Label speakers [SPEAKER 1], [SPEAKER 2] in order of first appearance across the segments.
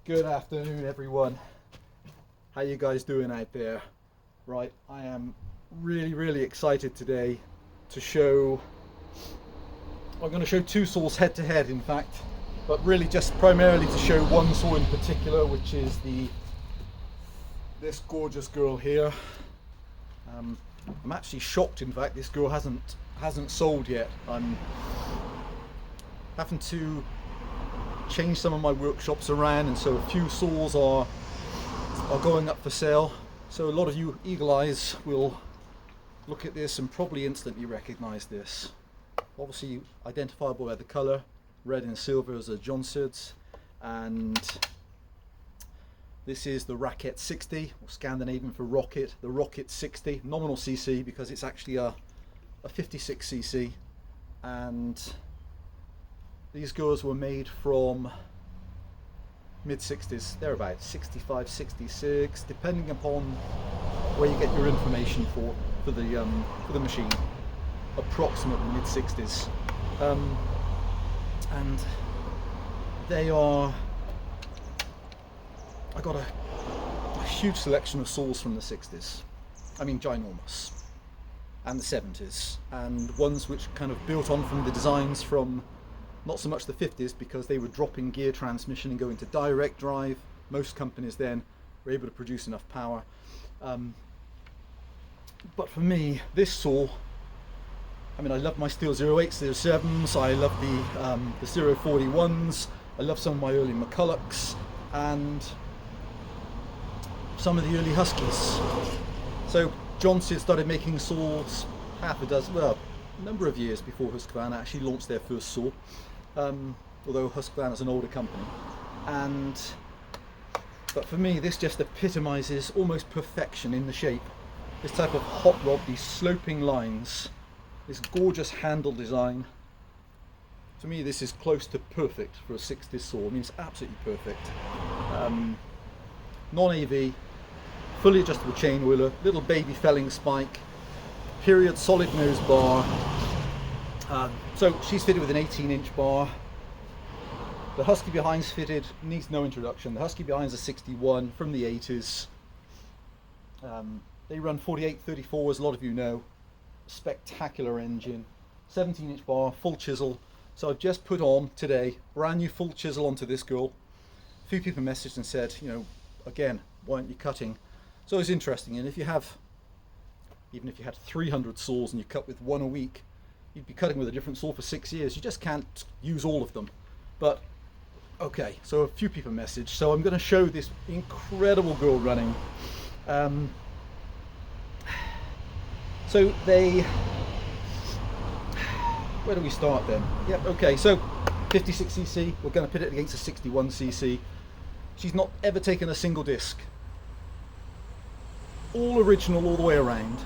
[SPEAKER 1] Good afternoon, everyone. How you guys doing out there? Right, I am really excited today to show. I'm going to show two saws head to head, in fact, but really just primarily to show one saw in particular, which is this gorgeous girl here. I'm actually shocked, in fact, this girl hasn't sold yet. I'm having to change some of my workshops around, and so a few saws are going up for sale. So a lot of you eagle eyes will look at this and probably instantly recognize this. Obviously identifiable by the color, red and silver as a Jonsereds, and this is the Raket 60, or Scandinavian for Rocket, the Rocket 60, nominal cc because it's actually a 56 cc, and these girls were made from mid-60s, thereabouts, 65, 66, depending upon where you get your information for the machine, approximately mid-60s. And they are, I got a huge selection of saws from the 60s, I mean ginormous, and the 70s, and ones which kind of built on from the designs from not so much the 50s, because they were dropping gear transmission and going to direct drive. Most companies then were able to produce enough power. But for me, this saw, I mean, I love my Steel 08s, 07s, I love the 041s, I love some of my early McCullochs, and some of the early Huskies. So Jonsered started making saws half a dozen, well, a number of years before Husqvarna actually launched their first saw, although Husqvarna is an older company. But for me, this just epitomizes almost perfection in the shape. This type of hot rod, these sloping lines, this gorgeous handle design. To me, this is close to perfect for a 60s saw. I mean, it's absolutely perfect. Non-AV, fully adjustable chain wheeler, little baby felling spike, period solid nose bar. So she's fitted with an 18-inch bar. The Husky behind's fitted, needs no introduction. The Husky behind's a 61 from the 80s. They run 48-34, as a lot of you know. Spectacular engine, 17-inch bar, full chisel. So I've just put on today brand new full chisel onto this girl. A few people messaged and said, you know, again, why aren't you cutting? So it's interesting, and if you have, even if you had 300 saws and you cut with one a week, you'd be cutting with a different saw for 6 years. You just can't use all of them. But okay, so a few people messaged, so I'm going to show this incredible girl running. So where do we start then? Yep, okay, so 56cc, we're going to pit it against a 61cc. She's not ever taken a single disc. All original all the way around.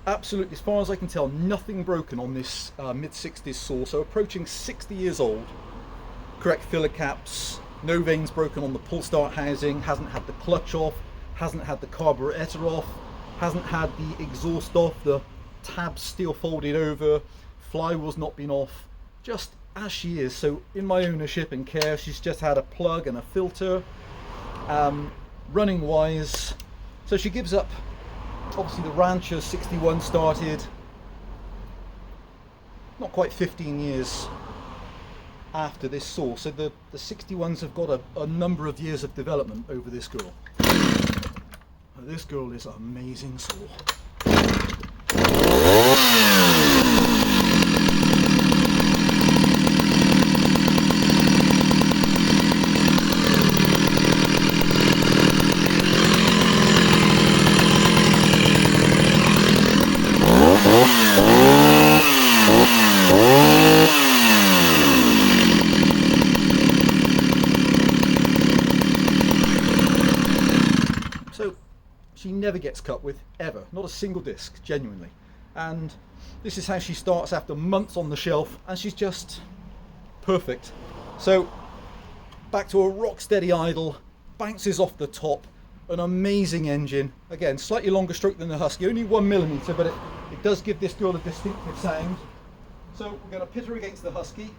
[SPEAKER 1] Absolutely, as far as I can tell, nothing broken on this mid-60s saw, so approaching 60 years old. Correct filler caps, no vanes broken on the pull start housing, hasn't had the clutch off, hasn't had the carburetor off, hasn't had the exhaust off, the tabs still folded over, flywheel's not been off, just as she is. So in my ownership and care, she's just had a plug and a filter. Running wise, so she gives up, obviously the Rancher 61 started not quite 15 years after this saw, so the 61s have got a number of years of development over this girl. This girl is an amazing saw. So she never gets cut with, ever, not a single disc, genuinely. And this is how she starts after months on the shelf, and she's just perfect. So back to a rock steady idle, bounces off the top, an amazing engine. Again, slightly longer stroke than the Husky, only 1mm, but it does give this girl a distinctive sound. So we're going to pit her against the Husky.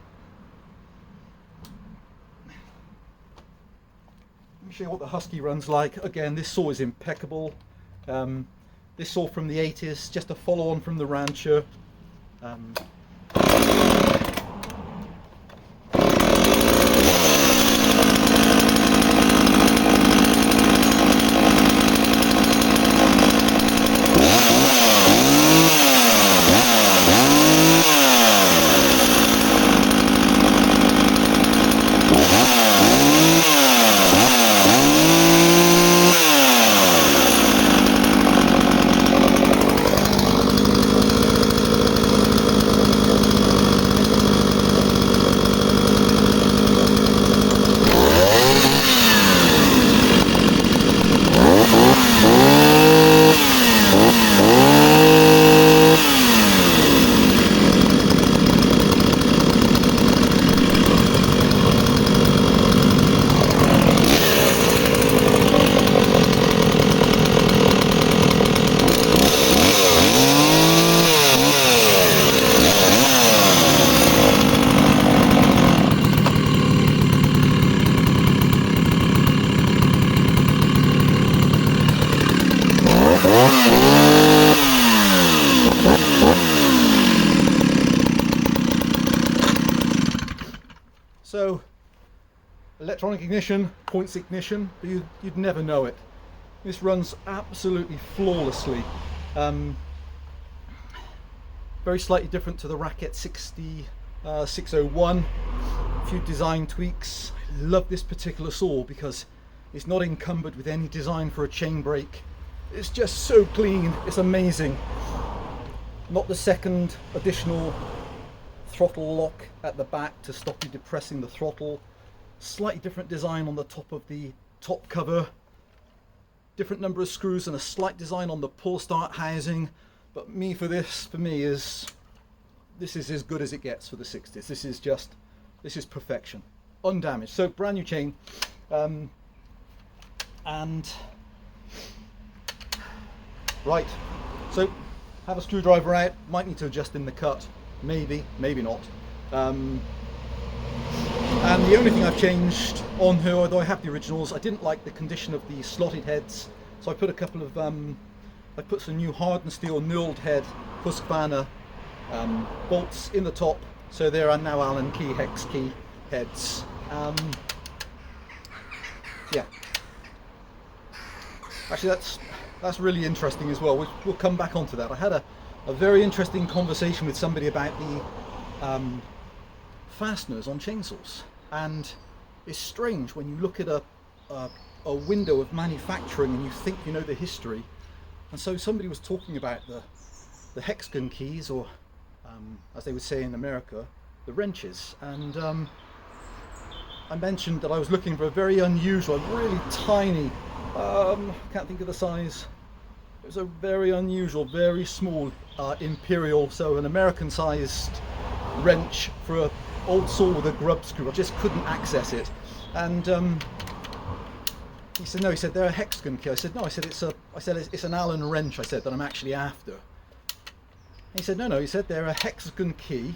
[SPEAKER 1] me show you what the Husky runs like. Again, this saw is impeccable. This saw from the 80s, just a follow on from the Rancher. So, electronic ignition, points ignition, but you'd never know it. This runs absolutely flawlessly. Very slightly different to the Raket 601. A few design tweaks. I love this particular saw because it's not encumbered with any design for a chain brake. It's just so clean, it's amazing. Not the second additional throttle lock at the back to stop you depressing the throttle. Slightly different design on the top of the top cover. Different number of screws and a slight design on the pull start housing. But for me, this is as good as it gets for the 60s. This is perfection. Undamaged. So brand new chain. Right. So have a screwdriver out. Might need to adjust in the cut. Maybe, maybe not. And the only thing I've changed on her, although I have the originals, I didn't like the condition of the slotted heads, so I put a couple of, I put some new hardened steel knurled head Husqvarna bolts in the top, so there are now Allen key, hex key heads. Yeah. Actually, that's really interesting as well. We'll come back onto that. I had a very interesting conversation with somebody about the fasteners on chainsaws, and it's strange when you look at a window of manufacturing and you think you know the history. And so somebody was talking about the hexagon keys, or as they would say in America, the wrenches, and I mentioned that I was looking for a very unusual, really tiny, can't think of the size. It was a very unusual, very small imperial, so an American sized wrench for an old saw with a grub screw. I just couldn't access it. And he said, no, he said, they're a hexagon key. I said, no, I said, it's an Allen wrench, I said, that I'm actually after. And he said, no, he said, they're a hexagon key.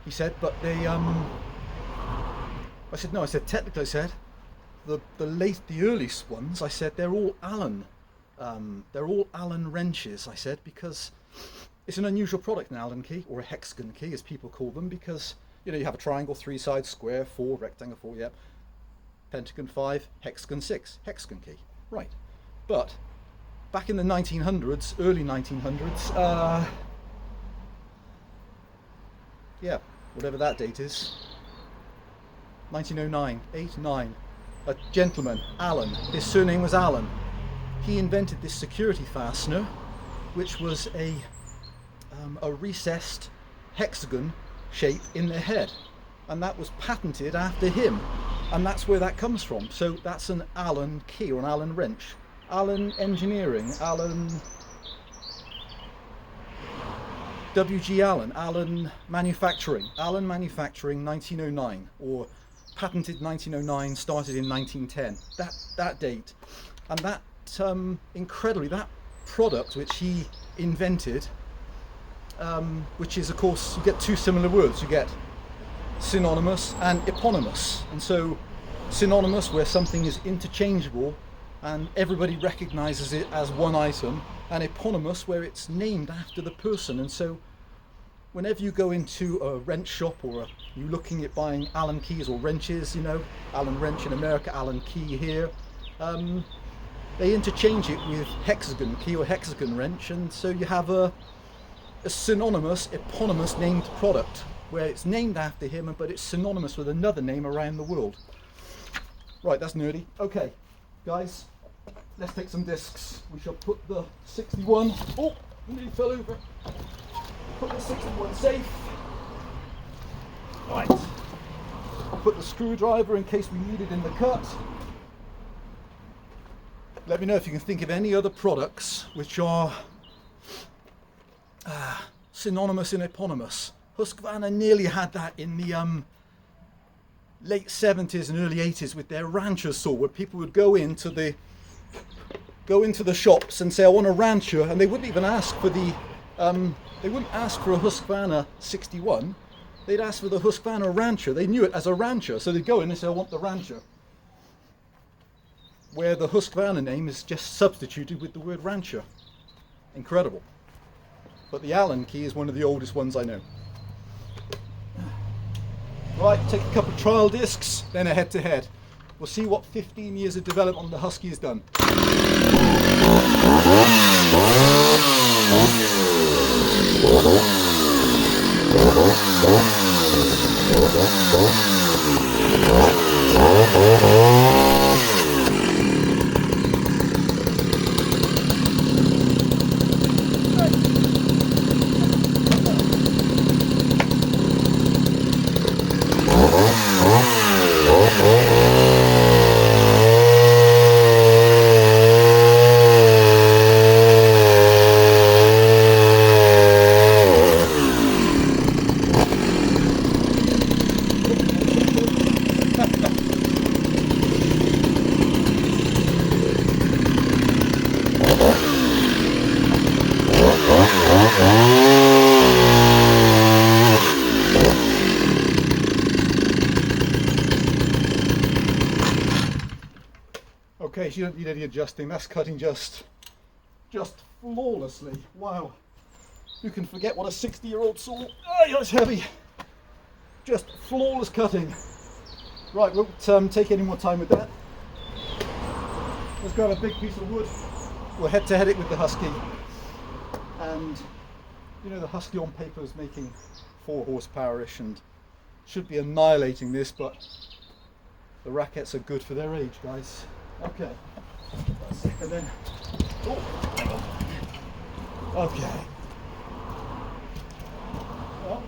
[SPEAKER 1] He said, but they, I said, no, I said, technically, I said, the earliest ones, I said, they're all Allen. They're all Allen wrenches, I said, because it's an unusual product, an Allen key, or a hexagon key, as people call them, because, you know, you have a triangle, 3 sides, square, 4, rectangle, 4, yep, pentagon 5, hexagon 6, hexagon key, right. But back in the 1900s, early 1900s, yeah, whatever that date is, 1909, 8, 9, a gentleman, Allen, his surname was Allen. He invented this security fastener, which was a recessed hexagon shape in the head, and that was patented after him, and that's where that comes from. So that's an Allen key, or an Allen wrench. Allen Engineering, Allen W.G. Allen, Allen Manufacturing, 1909, or patented 1909, started in 1910. That date, and that incredibly, that product which he invented, which is, of course, you get two similar words. You get synonymous and eponymous, and so synonymous where something is interchangeable and everybody recognizes it as one item, and eponymous where it's named after the person. And so whenever you go into a wrench shop or you're looking at buying Allen keys or wrenches, you know, Allen wrench in America, Allen key here, they interchange it with hexagon key or hexagon wrench, and so you have a synonymous, eponymous named product where it's named after him, but it's synonymous with another name around the world. Right, that's nerdy. Okay, guys, let's take some discs. We shall put the 61, oh, nearly fell over. Put the 61 safe. Right, put the screwdriver in case we need it in the cut. Let me know if you can think of any other products which are synonymous and eponymous. Husqvarna nearly had that in the late 70s and early 80s with their rancher saw, where people would go into the shops and say, I want a rancher, and they wouldn't even ask for the they wouldn't ask for a Husqvarna 61. They'd ask for the Husqvarna rancher. They knew it as a rancher, so they'd go in and say, I want the rancher, where the Husqvarna name is just substituted with the word rancher. Incredible. But the Allen key is one of the oldest ones I know. Right, take a couple of trial discs, then a head-to-head. We'll see what 15 years of development on the Husky has done. Okay, so you don't need any adjusting. That's cutting just flawlessly. Wow. You can forget what a 60-year-old saw. Oh, that's heavy. Just flawless cutting. Right, we won't take any more time with that. Let's grab a big piece of wood. We'll head-to-head it with the Husky. And, you know, the Husky on paper is making 4 horsepower-ish and should be annihilating this, but the Rakets are good for their age, guys. Okay, and then, oh, hang on. Okay. Well,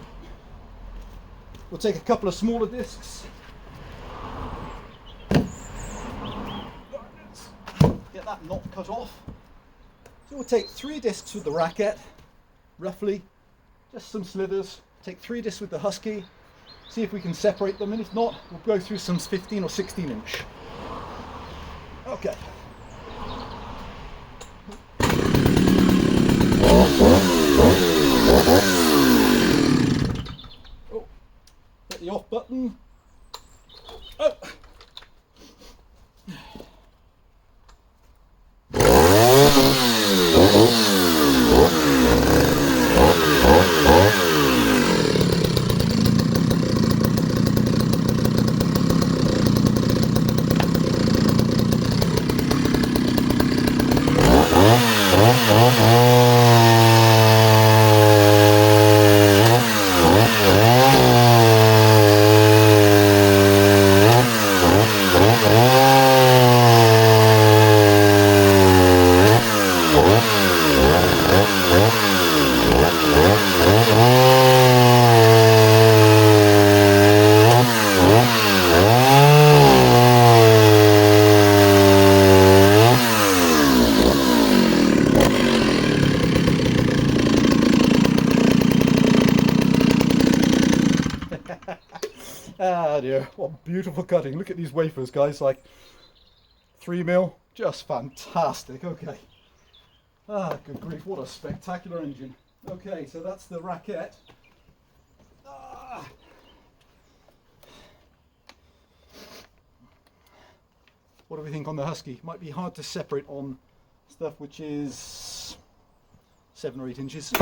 [SPEAKER 1] we'll take a couple of smaller discs. Get that knot cut off. So we'll take 3 discs with the Racket, roughly, just some slithers. Take 3 discs with the Husky, see if we can separate them, and if not, we'll go through some 15 or 16 inch. Okay. Oh, hit the off button. Oh. Ah dear, what beautiful cutting. Look at these wafers, guys, like 3 mil, just fantastic. Okay. Ah, good grief, what a spectacular engine. Okay, so that's the Raket. Ah. What do we think on the Husky? Might be hard to separate on stuff which is 7 or 8 inches.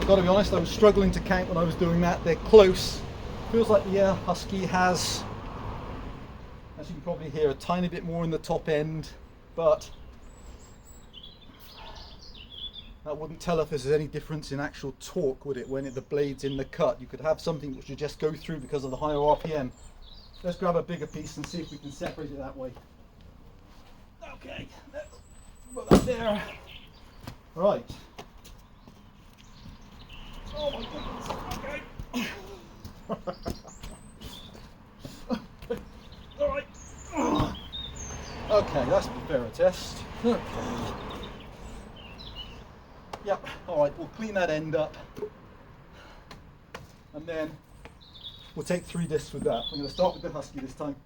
[SPEAKER 1] Gotta be honest, I was struggling to count when I was doing that. They're close. Feels like the Husky has, as you can probably hear, a tiny bit more in the top end, but that wouldn't tell if there's any difference in actual torque, would it, when the blade's in the cut? You could have something which would just go through because of the higher RPM. Let's grab a bigger piece and see if we can separate it that way. Okay, let's put that there. Right. Oh my goodness, okay. Alright. Okay, that's a fairer test. Yep, alright, we'll clean that end up. And then we'll take 3 discs with that. I'm going to start with the Husky this time.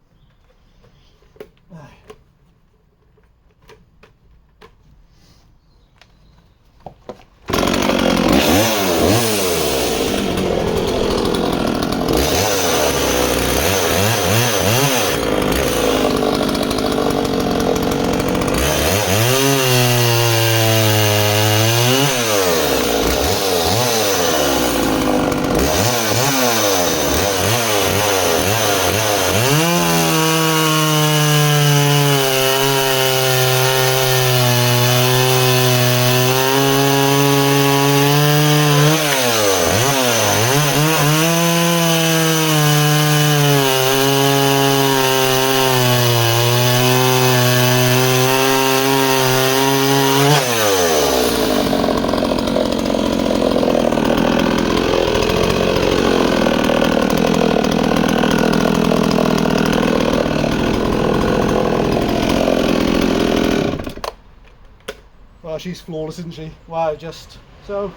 [SPEAKER 1] Well, she's flawless, isn't she? Wow, just so.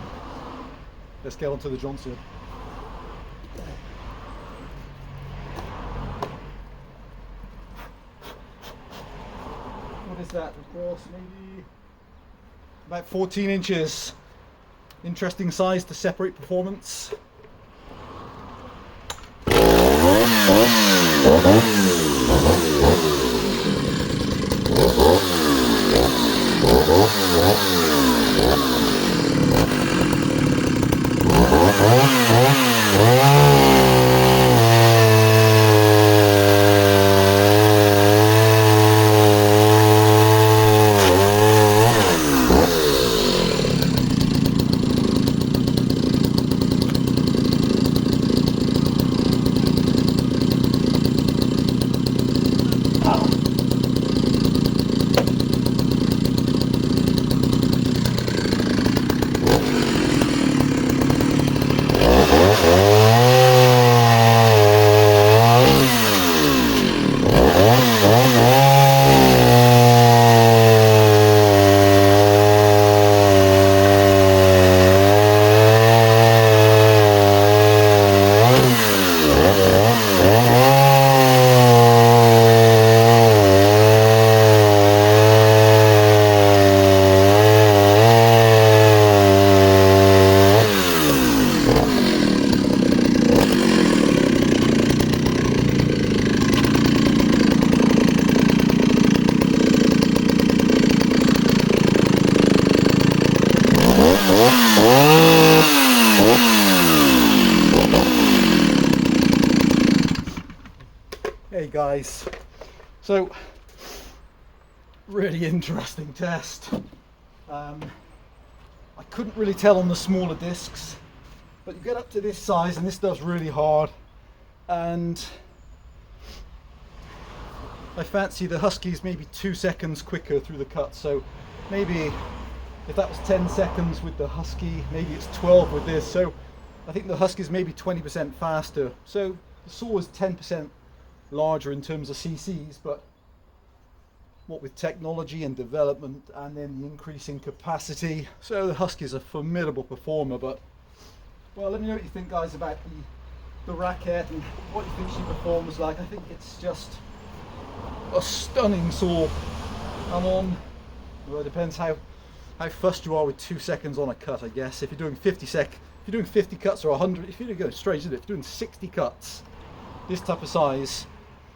[SPEAKER 1] Let's get on to the Jonsered. What is that? Of course, maybe about 14 inches. Interesting size to separate performance. Hey guys, so really interesting test. I couldn't really tell on the smaller discs, but you get up to this size and this stuff's really hard, and I fancy the Husky's maybe 2 seconds quicker through the cut. So maybe if that was 10 seconds with the Husky, maybe it's 12 with this. So I think the Husky's maybe 20% faster. So the saw is 10% larger in terms of cc's, but what with technology and development and then the increase in capacity, so the Husky's a formidable performer. But well, let me know what you think, guys, about the Racket and what you think she performs like. I think it's just a stunning saw. Well, it depends how fussed you are with 2 seconds on a cut, I guess. If you're doing 50 cuts or 100, if you're going strange, isn't it? If you're doing 60 cuts, this type of size,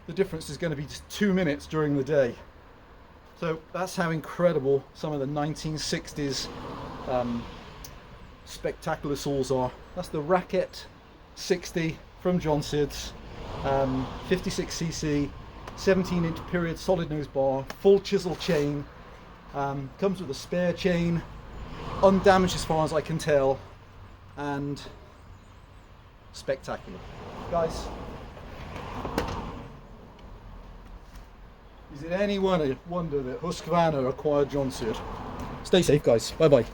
[SPEAKER 1] the difference is going to be just 2 minutes during the day. So that's how incredible some of the 1960s spectacular saws are. That's the Racket 60 from Jonsereds, 56cc, 17-inch period solid nose bar, full chisel chain, comes with a spare chain, undamaged as far as I can tell, and spectacular. Guys, is it any wonder that Husqvarna acquired Jonsered? Stay safe, guys. Bye bye.